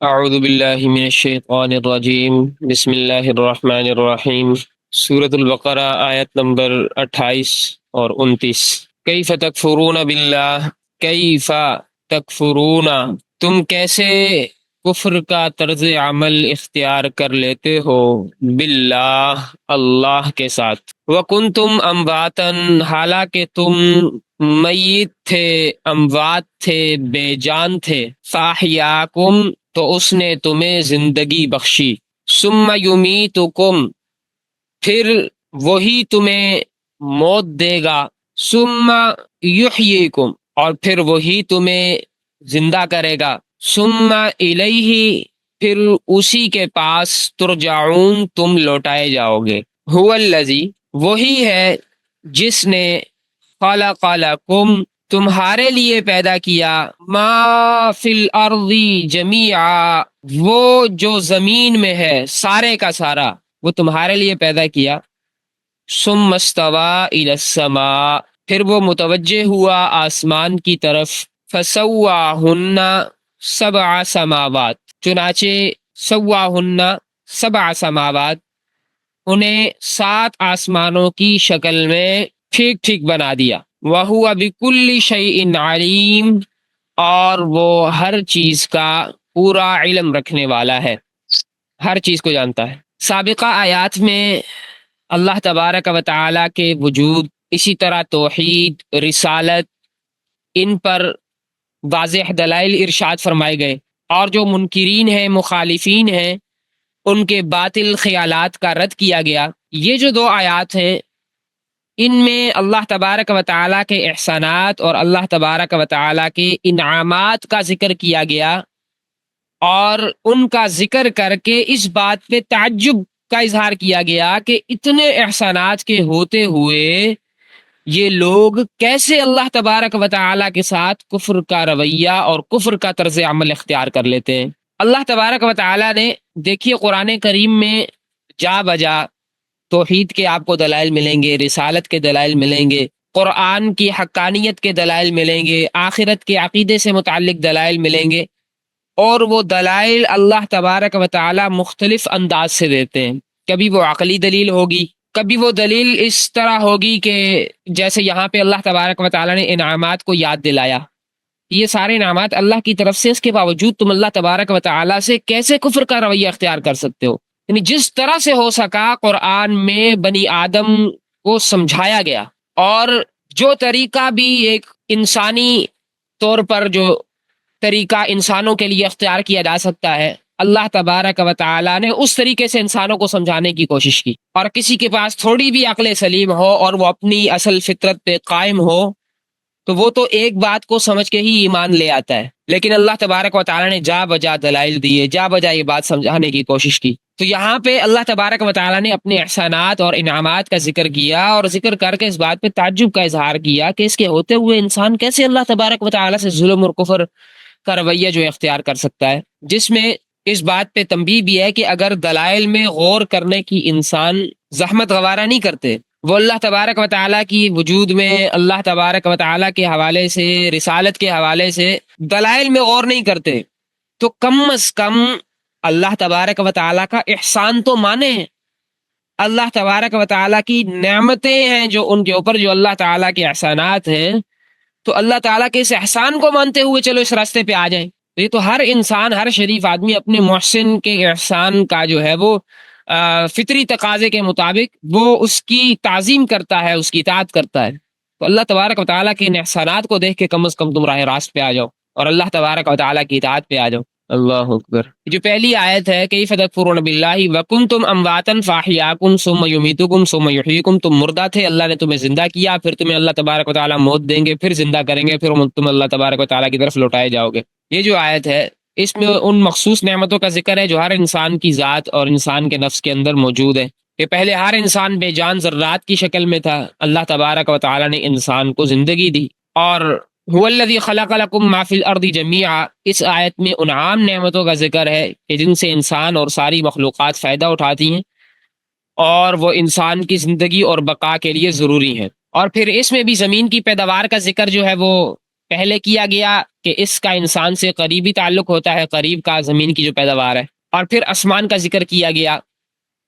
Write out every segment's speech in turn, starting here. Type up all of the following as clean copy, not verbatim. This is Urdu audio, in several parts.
اعوذ باللہ من الشیطان الرجیم بسم اللہ الرحمن الرحیم۔ سورۃ البقرہ آیت نمبر 28 اور 29۔ کیف تکفرون باللہ، کیف تکفرون، تم کیسے کفر کا طرز عمل اختیار کر لیتے ہو، باللہ، اللہ کے ساتھ، وکنتم امواتا، حالانکہ تم میت تھے، اموات تھے، بے جان تھے، فاحیاکم، تو اس نے تمہیں زندگی بخشی، ثم یمیتکم، پھر وہی تمہیں موت دے گا، ثم یحییکم، اور پھر وہی تمہیں زندہ کرے گا، ثم الیہ، پھر اسی کے پاس ترجعون، تم لوٹائے جاؤ گے۔ هو الذی، وہی ہے جس نے خلق لکم، تمہارے لیے پیدا کیا، ما فی الارض جمیعا، وہ جو زمین میں ہے سارے کا سارا، وہ تمہارے لیے پیدا کیا، ثم استوی الی السماء، پھر وہ متوجہ ہوا آسمان کی طرف، فسواہن سبع سماوات، چنانچہ سواہن سبع سماوات، انہیں 7 آسمانوں کی شکل میں ٹھیک ٹھیک بنا دیا، وَهُوَ بِكُلِّ شَيْءٍ عَلِيمٌ، اور وہ ہر چیز کا پورا علم رکھنے والا ہے، ہر چیز کو جانتا ہے۔ سابقہ آیات میں اللہ تبارک و تعالیٰ کے وجود، اسی طرح توحید، رسالت، ان پر واضح دلائل ارشاد فرمائے گئے، اور جو منکرین ہیں، مخالفین ہیں، ان کے باطل خیالات کا رد کیا گیا۔ یہ جو 2 آیات ہیں، ان میں اللہ تبارک و تعالیٰ کے احسانات اور اللہ تبارک و تعالیٰ کے انعامات کا ذکر کیا گیا، اور ان کا ذکر کر کے اس بات پہ تعجب کا اظہار کیا گیا کہ اتنے احسانات کے ہوتے ہوئے یہ لوگ کیسے اللہ تبارک و تعالیٰ کے ساتھ کفر کا رویہ اور کفر کا طرز عمل اختیار کر لیتے ہیں۔ اللہ تبارک و تعالیٰ نے، دیکھیے قرآن کریم میں جا بجا توحید کے آپ کو دلائل ملیں گے، رسالت کے دلائل ملیں گے، قرآن کی حقانیت کے دلائل ملیں گے، آخرت کے عقیدے سے متعلق دلائل ملیں گے، اور وہ دلائل اللہ تبارک و تعالیٰ مختلف انداز سے دیتے ہیں۔ کبھی وہ عقلی دلیل ہوگی، کبھی وہ دلیل اس طرح ہوگی کہ جیسے یہاں پہ اللہ تبارک و تعالیٰ نے انعامات کو یاد دلایا، یہ سارے انعامات اللہ کی طرف سے، اس کے باوجود تم اللہ تبارک و تعالیٰ سے کیسے کفر کا رویہ اختیار کر سکتے ہو؟ یعنی جس طرح سے ہو سکا قرآن میں بنی آدم کو سمجھایا گیا، اور جو طریقہ بھی ایک انسانی طور پر جو طریقہ انسانوں کے لیے اختیار کیا جا سکتا ہے، اللہ تبارک و تعالیٰ نے اس طریقے سے انسانوں کو سمجھانے کی کوشش کی۔ اور کسی کے پاس تھوڑی بھی عقل سلیم ہو اور وہ اپنی اصل فطرت پہ قائم ہو تو وہ تو ایک بات کو سمجھ کے ہی ایمان لے آتا ہے، لیکن اللہ تبارک و تعالیٰ نے جا بجا دلائل دیے، جا بجا یہ بات سمجھانے کی کوشش کی۔ تو یہاں پہ اللہ تبارک و تعالیٰ نے اپنے احسانات اور انعامات کا ذکر کیا، اور ذکر کر کے اس بات پہ تعجب کا اظہار کیا کہ اس کے ہوتے ہوئے انسان کیسے اللہ تبارک و تعالیٰ سے ظلم اور کفر کا رویہ جو اختیار کر سکتا ہے، جس میں اس بات پہ تنبیہ بھی ہے کہ اگر دلائل میں غور کرنے کی انسان زحمت گوارہ نہیں کرتے، وہ اللہ تبارک و تعالیٰ کی وجود میں، اللہ تبارک و تعالیٰ کے حوالے سے، رسالت کے حوالے سے دلائل میں غور نہیں کرتے، تو کم از کم اللہ تبارک و تعالیٰ کا احسان تو مانے، اللہ تبارک و تعالیٰ کی نعمتیں ہیں جو ان کے اوپر، جو اللہ تعالیٰ کے احسانات ہیں، تو اللہ تعالیٰ کے اس احسان کو مانتے ہوئے چلو اس راستے پہ آ جائیں۔ یہ تو ہر انسان، ہر شریف آدمی اپنے محسن کے احسان کا جو ہے وہ فطری تقاضے کے مطابق وہ اس کی تعظیم کرتا ہے، اس کی اطاعت کرتا ہے۔ تو اللہ تبارک و تعالیٰ کے ان احسانات کو دیکھ کے کم از کم تم راہ راست پہ آ جاؤ اور اللہ تبارک و تعالیٰ کی اطاعت پہ آ جاؤ۔ اللہ اکبر۔ جو پہلی آیت ہے کیف تکفرون باللہ وکنتم امواتا فاحیاکم ثم یمیتکم ثم یحییکم، تم مردہ تھے، اللہ نے تمہیں زندہ کیا، پھر تمہیں اللہ تبارک و تعالیٰ موت دیں گے، پھر زندہ کریں گے، پھر تم اللہ تبارک و تعالیٰ کی طرف لوٹائے جاؤ گے۔ یہ جو آیت ہے اس میں ان مخصوص نعمتوں کا ذکر ہے جو ہر انسان کی ذات اور انسان کے نفس کے اندر موجود ہے، کہ پہلے ہر انسان بے جان ذرات کی شکل میں تھا، اللہ تبارک و تعالیٰ نے انسان کو زندگی دی، اور هو الذی خلق لکم ما فی الارض جمیعا، اس آیت میں ان عام نعمتوں کا ذکر ہے کہ جن سے انسان اور ساری مخلوقات فائدہ اٹھاتی ہیں اور وہ انسان کی زندگی اور بقا کے لیے ضروری ہیں۔ اور پھر اس میں بھی زمین کی پیداوار کا ذکر جو ہے وہ پہلے کیا گیا کہ اس کا انسان سے قریبی تعلق ہوتا ہے، قریب کا زمین کی جو پیداوار ہے، اور پھر آسمان کا ذکر کیا گیا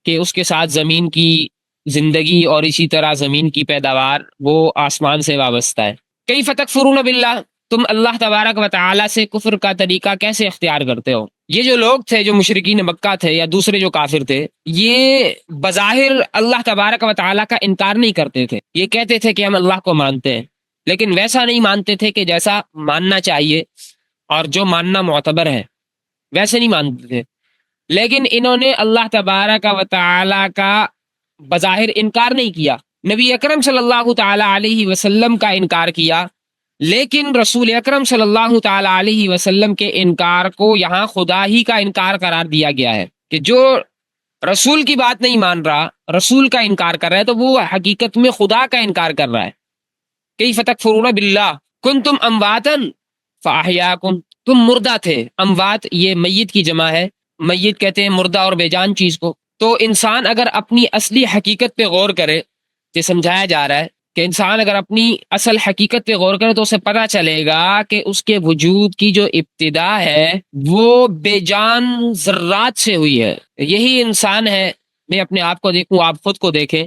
کہ اس کے ساتھ زمین کی زندگی اور اسی طرح زمین کی پیداوار وہ آسمان سے وابستہ ہے۔ کیف تکفرون باللہ، تم اللہ تبارک و تعالیٰ سے کفر کا طریقہ کیسے اختیار کرتے ہو؟ یہ جو لوگ تھے، جو مشرکین مکہ تھے یا دوسرے جو کافر تھے، یہ بظاہر اللہ تبارک و تعالیٰ کا انکار نہیں کرتے تھے، یہ کہتے تھے کہ ہم اللہ کو مانتے ہیں، لیکن ویسا نہیں مانتے تھے کہ جیسا ماننا چاہیے اور جو ماننا معتبر ہے، ویسے نہیں مانتے تھے۔ لیکن انہوں نے اللہ تبارک و تعالیٰ کا بظاہر انکار نہیں کیا، نبی اکرم صلی اللہ تعالیٰ علیہ وسلم کا انکار کیا، لیکن رسول اکرم صلی اللہ تعالیٰ علیہ وسلم کے انکار کو یہاں خدا ہی کا انکار قرار دیا گیا ہے کہ جو رسول کی بات نہیں مان رہا، رسول کا انکار کر رہا ہے، تو وہ حقیقت میں خدا کا انکار کر رہا ہے۔ کیف تکفرون باللہ کنتم امواتا فاحیاکم، تم مردہ تھے، اموات یہ میت کی جمع ہے، میت کہتے ہیں مردہ اور بے جان چیز کو۔ تو انسان اگر اپنی اصلی حقیقت پہ غور کرے، یہ سمجھایا جا رہا ہے کہ انسان اگر اپنی اصل حقیقت پہ غور کرے تو اسے پتہ چلے گا کہ اس کے وجود کی جو ابتدا ہے وہ بے جان ذرات سے ہوئی ہے۔ یہی انسان ہے، میں اپنے آپ کو دیکھوں، آپ خود کو دیکھیں،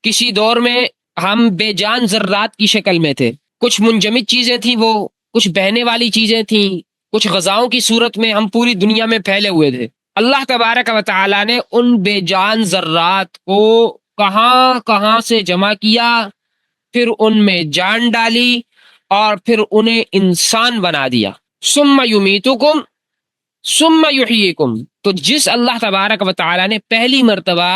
کسی دور میں ہم بے جان ذرات کی شکل میں تھے، کچھ منجمد چیزیں تھیں، وہ کچھ بہنے والی چیزیں تھیں، کچھ غذاؤں کی صورت میں ہم پوری دنیا میں پھیلے ہوئے تھے۔ اللہ تبارک و تعالیٰ نے ان بے جان ذرات کو کہاں کہاں سے جمع کیا، پھر ان میں جان ڈالی اور پھر انہیں انسان بنا دیا۔ ثم یمیتکم ثم یحییکم، تو جس اللہ تبارک و تعالیٰ نے پہلی مرتبہ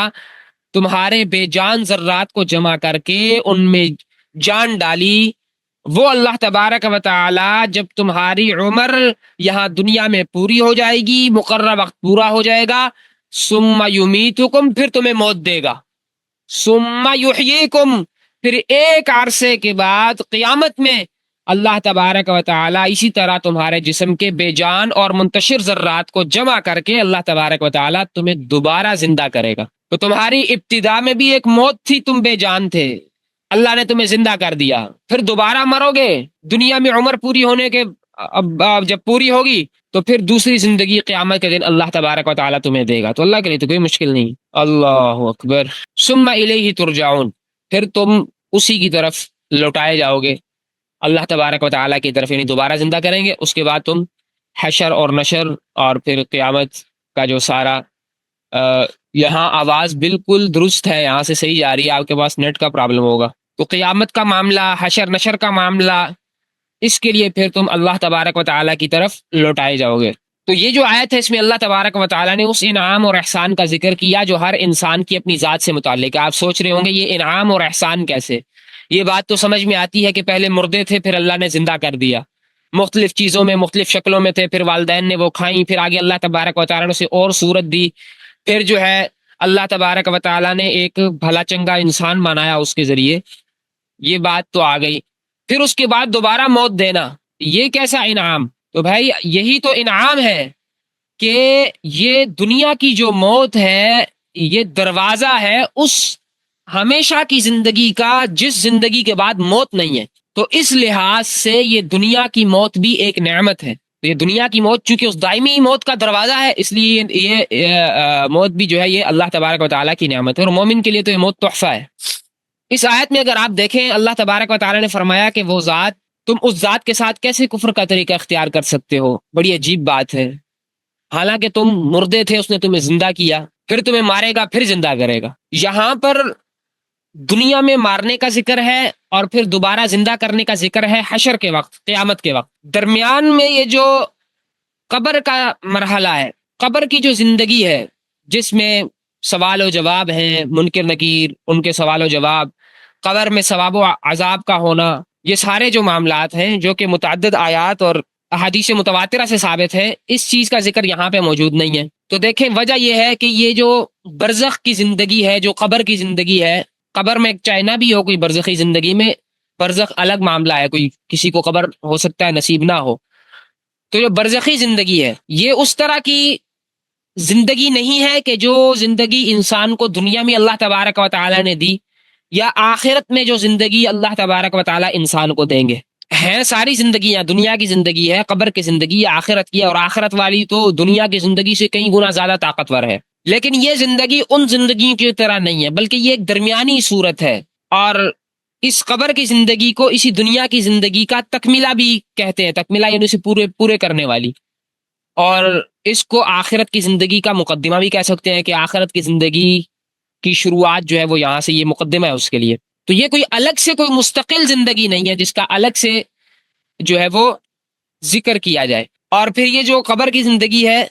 تمہارے بے جان ذرات کو جمع کر کے ان میں جان ڈالی، وہ اللہ تبارک و تعالیٰ جب تمہاری عمر یہاں دنیا میں پوری ہو جائے گی، مقررہ وقت پورا ہو جائے گا، ثم یمیتکم، پھر تمہیں موت دے گا، ثم یحییکم، پھر ایک عرصے کے بعد قیامت میں اللہ تبارک و تعالیٰ اسی طرح تمہارے جسم کے بے جان اور منتشر ذرات کو جمع کر کے اللہ تبارک و تعالیٰ تمہیں دوبارہ زندہ کرے گا۔ تو تمہاری ابتدا میں بھی ایک موت تھی، تم بے جان تھے، اللہ نے تمہیں زندہ کر دیا، پھر دوبارہ مرو گے دنیا میں، عمر پوری ہونے کے اب جب پوری ہوگی تو پھر دوسری زندگی قیامت کے دن اللہ تبارک و تعالیٰ تمہیں دے گا۔ تو اللہ کے لیے تو کوئی مشکل نہیں۔ اللہ اکبر۔ ثم الیہ ترجعون، پھر تم اسی کی طرف لوٹائے جاؤ گے، اللہ تبارک و تعالیٰ کی طرف، یعنی دوبارہ زندہ کریں گے، اس کے بعد تم حشر اور نشر اور پھر قیامت کا جو سارا یہاں آواز بالکل درست ہے، یہاں سے صحیح جا رہی ہے، آپ کے پاس نیٹ کا پرابلم ہوگا۔ تو قیامت کا معاملہ، حشر نشر کا معاملہ، اس کے لیے پھر تم اللہ تبارک و تعالیٰ کی طرف لوٹائے جاؤ گے۔ تو یہ جو آیت ہے اس میں اللہ تبارک و تعالیٰ نے اس انعام اور احسان کا ذکر کیا جو ہر انسان کی اپنی ذات سے متعلق ہے۔ آپ سوچ رہے ہوں گے یہ انعام اور احسان کیسے؟ یہ بات تو سمجھ میں آتی ہے کہ پہلے مردے تھے، پھر اللہ نے زندہ کر دیا، مختلف چیزوں میں مختلف شکلوں میں تھے، پھر والدین نے وہ کھائیں، پھر آگے اللہ تبارک و تعالیٰ نے اسے اور صورت دی، پھر جو ہے اللہ تبارک و تعالیٰ نے ایک بھلا چنگا انسان بنایا اس کے ذریعے، یہ بات تو آ گئی۔ پھر اس کے بعد دوبارہ موت دینا، یہ کیسا انعام؟ تو بھائی یہی تو انعام ہے کہ یہ دنیا کی جو موت ہے یہ دروازہ ہے اس ہمیشہ کی زندگی کا جس زندگی کے بعد موت نہیں ہے۔ تو اس لحاظ سے یہ دنیا کی موت بھی ایک نعمت ہے۔ تو یہ دنیا کی موت چونکہ اس دائمی موت کا دروازہ ہے، اس لیے یہ موت بھی جو ہے یہ اللہ تبارک و تعالیٰ کی نعمت ہے، اور مومن کے لیے تو یہ موت تحفہ ہے۔ اس آیت میں اگر آپ دیکھیں اللہ تبارک و تعالیٰ نے فرمایا کہ وہ ذات، تم اس ذات کے ساتھ کیسے کفر کا طریقہ اختیار کر سکتے ہو؟ بڑی عجیب بات ہے، حالانکہ تم مردے تھے، اس نے تمہیں زندہ کیا، پھر تمہیں مارے گا، پھر زندہ کرے گا۔ یہاں پر دنیا میں مارنے کا ذکر ہے اور پھر دوبارہ زندہ کرنے کا ذکر ہے حشر کے وقت، قیامت کے وقت۔ درمیان میں یہ جو قبر کا مرحلہ ہے، قبر کی جو زندگی ہے جس میں سوال و جواب ہیں، منکر نکیر، ان کے سوال و جواب، قبر میں ثواب و عذاب کا ہونا، یہ سارے جو معاملات ہیں جو کہ متعدد آیات اور احادیث متواترہ سے ثابت ہے، اس چیز کا ذکر یہاں پہ موجود نہیں ہے۔ تو دیکھیں وجہ یہ ہے کہ یہ جو برزخ کی زندگی ہے، جو قبر کی زندگی ہے، قبر میں چاہے نہ بھی ہو کوئی برزخی زندگی میں، برزخ الگ معاملہ ہے، کوئی کسی کو قبر ہو سکتا ہے نصیب نہ ہو، تو جو برزخی زندگی ہے یہ اس طرح کی زندگی نہیں ہے کہ جو زندگی انسان کو دنیا میں اللہ تبارک و تعالیٰ نے دی، یا آخرت میں جو زندگی اللہ تبارک و تعالیٰ انسان کو دیں گے۔ ہیں ساری زندگیاں، دنیا کی زندگی ہے، قبر کی زندگی ہے، آخرت کی ہے، اور آخرت والی تو دنیا کی زندگی سے کئی گنا زیادہ طاقتور ہے، لیکن یہ زندگی ان زندگیوں کی طرح نہیں ہے، بلکہ یہ ایک درمیانی صورت ہے، اور اس قبر کی زندگی کو اسی دنیا کی زندگی کا تکملہ بھی کہتے ہیں، تکملہ یعنی اسے پورے پورے کرنے والی، اور اس کو آخرت کی زندگی کا مقدمہ بھی کہہ سکتے ہیں، کہ آخرت کی زندگی کی شروعات جو ہے وہ یہاں سے، یہ مقدمہ ہے اس کے لیے۔ تو یہ کوئی الگ سے کوئی مستقل زندگی نہیں ہے جس کا الگ سے جو ہے وہ ذکر کیا جائے۔ اور پھر یہ جو قبر کی زندگی ہے،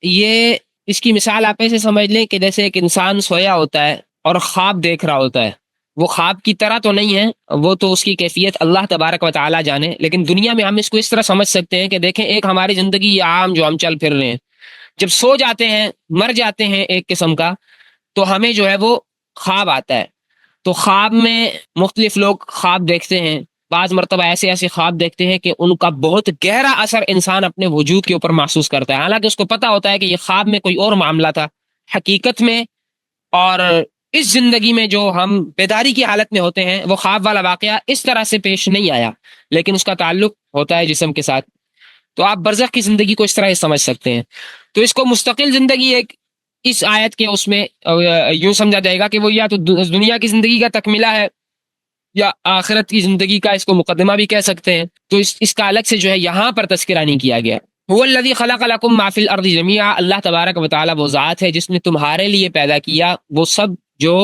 یہ اس کی مثال آپ ایسے سمجھ لیں کہ جیسے ایک انسان سویا ہوتا ہے اور خواب دیکھ رہا ہوتا ہے، وہ خواب کی طرح تو نہیں ہے، وہ تو اس کی کیفیت اللہ تبارک و تعالی جانے، لیکن دنیا میں ہم اس کو اس طرح سمجھ سکتے ہیں کہ دیکھیں ایک ہماری زندگی یہ عام جو ہم چل پھر رہے ہیں، جب سو جاتے ہیں، مر جاتے ہیں ایک قسم کا، تو ہمیں جو ہے وہ خواب آتا ہے، تو خواب میں مختلف لوگ خواب دیکھتے ہیں، بعض مرتبہ ایسے ایسے خواب دیکھتے ہیں کہ ان کا بہت گہرا اثر انسان اپنے وجود کے اوپر محسوس کرتا ہے، حالانکہ اس کو پتہ ہوتا ہے کہ یہ خواب میں کوئی اور معاملہ تھا، حقیقت میں اور اس زندگی میں جو ہم بیداری کی حالت میں ہوتے ہیں، وہ خواب والا واقعہ اس طرح سے پیش نہیں آیا، لیکن اس کا تعلق ہوتا ہے جسم کے ساتھ۔ تو آپ برزخ کی زندگی کو اس طرح سمجھ سکتے ہیں۔ تو اس کو مستقل زندگی ایک اس آیت کے اس میں یوں سمجھا جائے گا کہ وہ یا تو دنیا کی زندگی کا تکملہ ہے، یا آخرت کی زندگی کا اس کو مقدمہ بھی کہہ سکتے ہیں، تو اس کا الگ سے جو ہے یہاں پر تذکرہ نہیں کیا گیا۔ هو الذی خلق لکم ما فی الارض جمیعا، اللہ تبارک و تعالی وہ ذات ہے جس نے تمہارے لیے پیدا کیا وہ سب جو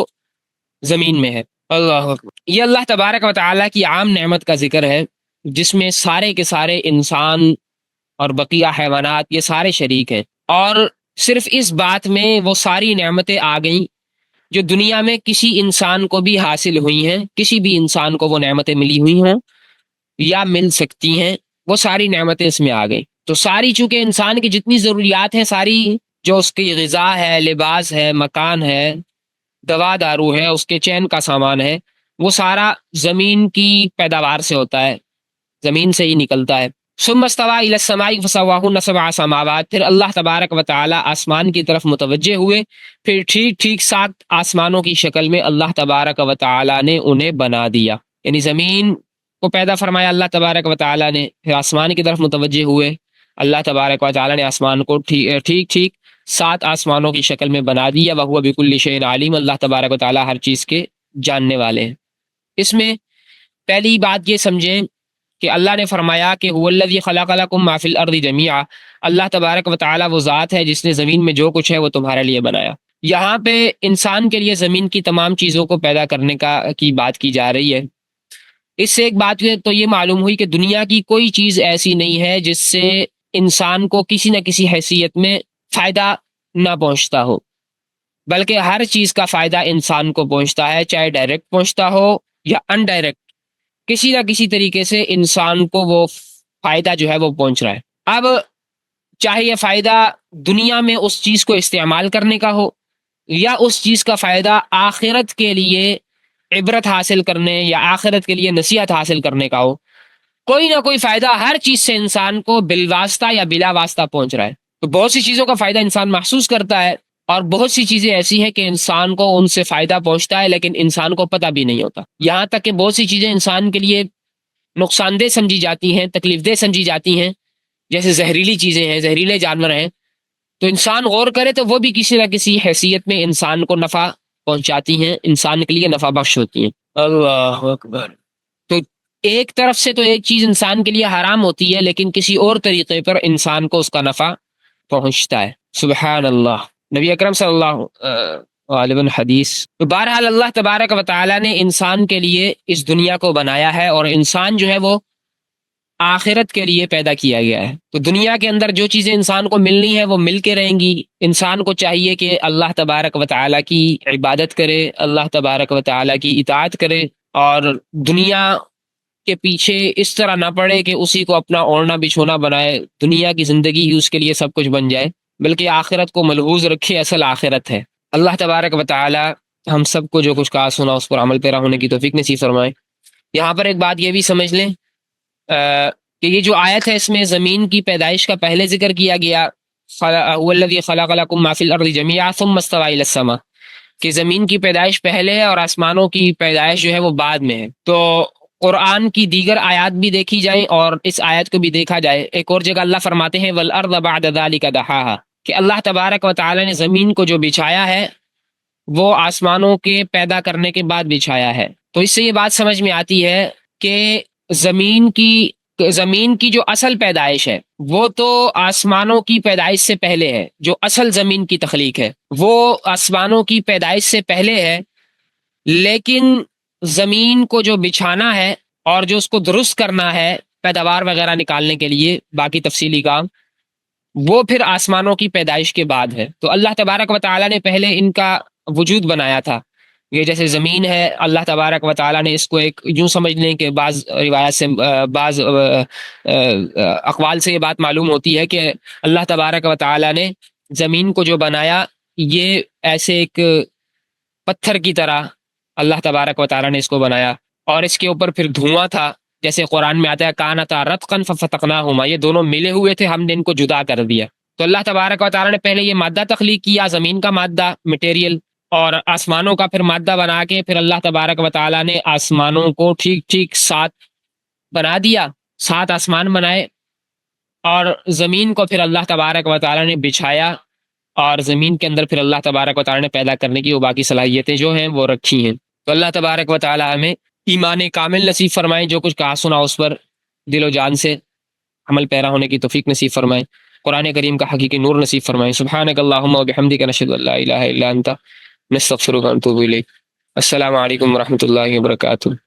زمین میں ہے۔ اللہ اکبر۔ یہ اللہ تبارک و تعالی کی عام نعمت کا ذکر ہے، جس میں سارے کے سارے انسان اور بقیہ حیوانات یہ سارے شریک ہیں، اور صرف اس بات میں وہ ساری نعمتیں آ گئیں جو دنیا میں کسی انسان کو بھی حاصل ہوئی ہیں، کسی بھی انسان کو وہ نعمتیں ملی ہوئی ہوں یا مل سکتی ہیں، وہ ساری نعمتیں اس میں آ گئیں۔ تو ساری چونکہ انسان کی جتنی ضروریات ہیں، ساری جو اس کی غذا ہے، لباس ہے، مکان ہے، دوا دارو ہے، اس کے چین کا سامان ہے، وہ سارا زمین کی پیداوار سے ہوتا ہے، زمین سے ہی نکلتا ہے۔ ثم استوى الى السماء فسواهن سبع سماوات، پھر اللہ تبارک و تعالی آسمان کی طرف متوجہ ہوئے، پھر ٹھیک ٹھیک 7 آسمانوں کی شکل میں اللہ تبارک و تعالی نے انہیں بنا دیا، یعنی زمین کو پیدا فرمایا اللہ تبارک و تعالی نے، پھر آسمان کی طرف متوجہ ہوئے، اللہ تبارک و تعالی نے آسمان کو ٹھیک ٹھیک 7 آسمانوں کی شکل میں بنا دیا۔ وَهُوَ بِكُلِّ شَيْءٍ عَلِيمٌ، اللہ تبارک و تعالی ہر چیز کے جاننے والے ہیں۔ اس میں پہلی بات یہ سمجھیں کہ اللہ نے فرمایا کہ هو الذی خلق لکم ما فی الارض جمیعا، اللہ تبارک و تعالی وہ ذات ہے جس نے زمین میں جو کچھ ہے وہ تمہارے لیے بنایا۔ یہاں پہ انسان کے لیے زمین کی تمام چیزوں کو پیدا کرنے کی بات کی جا رہی ہے۔ اس سے ایک بات تو یہ معلوم ہوئی کہ دنیا کی کوئی چیز ایسی نہیں ہے جس سے انسان کو کسی نہ کسی حیثیت میں فائدہ نہ پہنچتا ہو، بلکہ ہر چیز کا فائدہ انسان کو پہنچتا ہے، چاہے ڈائریکٹ پہنچتا ہو یا انڈائریکٹ، کسی نہ کسی طریقے سے انسان کو وہ فائدہ جو ہے وہ پہنچ رہا ہے۔ اب چاہے یہ فائدہ دنیا میں اس چیز کو استعمال کرنے کا ہو، یا اس چیز کا فائدہ آخرت کے لیے عبرت حاصل کرنے یا آخرت کے لیے نصیحت حاصل کرنے کا ہو، کوئی نہ کوئی فائدہ ہر چیز سے انسان کو بالواسطہ یا بلا واسطہ پہنچ رہا ہے۔ تو بہت سی چیزوں کا فائدہ انسان محسوس کرتا ہے، اور بہت سی چیزیں ایسی ہیں کہ انسان کو ان سے فائدہ پہنچتا ہے لیکن انسان کو پتہ بھی نہیں ہوتا، یہاں تک کہ بہت سی چیزیں انسان کے لیے نقصان دہ سمجھی جاتی ہیں، تکلیف دہ سمجھی جاتی ہیں، جیسے زہریلی چیزیں ہیں، زہریلے جانور ہیں، تو انسان غور کرے تو وہ بھی کسی نہ کسی حیثیت میں انسان کو نفع پہنچاتی ہیں، انسان کے لیے نفع بخش ہوتی ہیں۔ اللہ اکبر۔ تو ایک طرف سے تو ایک چیز انسان کے لیے حرام ہوتی ہے، لیکن کسی اور طریقے پر انسان کو اس کا نفع پہنچتا ہے۔ سبحان اللہ۔ نبی اکرم صلی اللہ علیہ وسلم حدیث۔ تو بہرحال اللہ تبارک و تعالی نے انسان کے لیے اس دنیا کو بنایا ہے، اور انسان جو ہے وہ آخرت کے لیے پیدا کیا گیا ہے۔ تو دنیا کے اندر جو چیزیں انسان کو ملنی ہے وہ مل کے رہیں گی، انسان کو چاہیے کہ اللہ تبارک و تعالی کی عبادت کرے، اللہ تبارک و تعالی کی اطاعت کرے، اور دنیا کے پیچھے اس طرح نہ پڑے کہ اسی کو اپنا اوڑھنا بچھونا بنائے، دنیا کی زندگی ہی اس کے لیے سب کچھ بن جائے، بلکہ آخرت کو ملحوظ رکھے، اصل آخرت ہے۔ اللہ تبارک و تعالی ہم سب کو جو کچھ کہا سنا اس پر عمل پیرا ہونے کی توفیق نصیب فرمائے۔ یہاں پر ایک بات یہ بھی سمجھ لیں کہ یہ جو آیت ہے اس میں زمین کی پیدائش کا پہلے ذکر کیا گیا، هو الذی خلق لکم ما فی الارض جمیعا ثم استوى الی السماء، کہ زمین کی پیدائش پہلے ہے اور آسمانوں کی پیدائش جو ہے وہ بعد میں ہے۔ تو قرآن کی دیگر آیات بھی دیکھی جائیں اور اس آیت کو بھی دیکھا جائے، ایک اور جگہ اللہ فرماتے ہیں وَالْأَرْضَ بَعْدَ ذَلِكَ دَحَاهَا، کہ اللہ تبارک و تعالیٰ نے زمین کو جو بچھایا ہے وہ آسمانوں کے پیدا کرنے کے بعد بچھایا ہے۔ تو اس سے یہ بات سمجھ میں آتی ہے کہ زمین کی جو اصل پیدائش ہے وہ تو آسمانوں کی پیدائش سے پہلے ہے، جو اصل زمین کی تخلیق ہے وہ آسمانوں کی پیدائش سے پہلے ہے، لیکن زمین کو جو بچھانا ہے اور جو اس کو درست کرنا ہے پیداوار وغیرہ نکالنے کے لیے باقی تفصیلی کام، وہ پھر آسمانوں کی پیدائش کے بعد ہے۔ تو اللہ تبارک و تعالیٰ نے پہلے ان کا وجود بنایا تھا۔ یہ جیسے زمین ہے، اللہ تبارک و تعالیٰ نے اس کو ایک یوں سمجھ لیں کہ بعض روایت سے بعض اقوال سے یہ بات معلوم ہوتی ہے کہ اللہ تبارک و تعالیٰ نے زمین کو جو بنایا یہ ایسے ایک پتھر کی طرح اللہ تبارک و تعالیٰ نے اس کو بنایا، اور اس کے اوپر پھر دھواں تھا، جیسے قرآن میں آتا ہے کانتا رتقا ففتقناہما، یہ دونوں ملے ہوئے تھے، ہم نے ان کو جدا کر دیا۔ تو اللہ تبارک و تعالیٰ نے پہلے یہ مادہ تخلیق کیا، زمین کا مادہ مٹیریل، اور آسمانوں کا پھر مادہ بنا کے پھر اللہ تبارک و تعالیٰ نے آسمانوں کو ٹھیک ٹھیک 7 بنا دیا، 7 آسمان بنائے، اور زمین کو پھر اللہ تبارک و تعالیٰ نے بچھایا، اور زمین کے اندر پھر اللہ تبارک و تعالیٰ نے پیدا کرنے کی وہ باقی صلاحیتیں جو ہیں وہ رکھی ہیں۔ تو اللہ تبارک و تعالیٰ ہمیں ایمان کامل نصیب فرمائے، جو کچھ کہا سنا اس پر دل و جان سے عمل پیرا ہونے کی توفیق نصیب فرمائے، قرآن کریم کا حقیقی نور نصیب فرمائے۔ سبحانک اللہم و بحمدک، نشہد ان لا الہ الا انت، نستغفرک و نتوب الیک۔ السلام علیکم ورحمۃ اللہ وبرکاتہ۔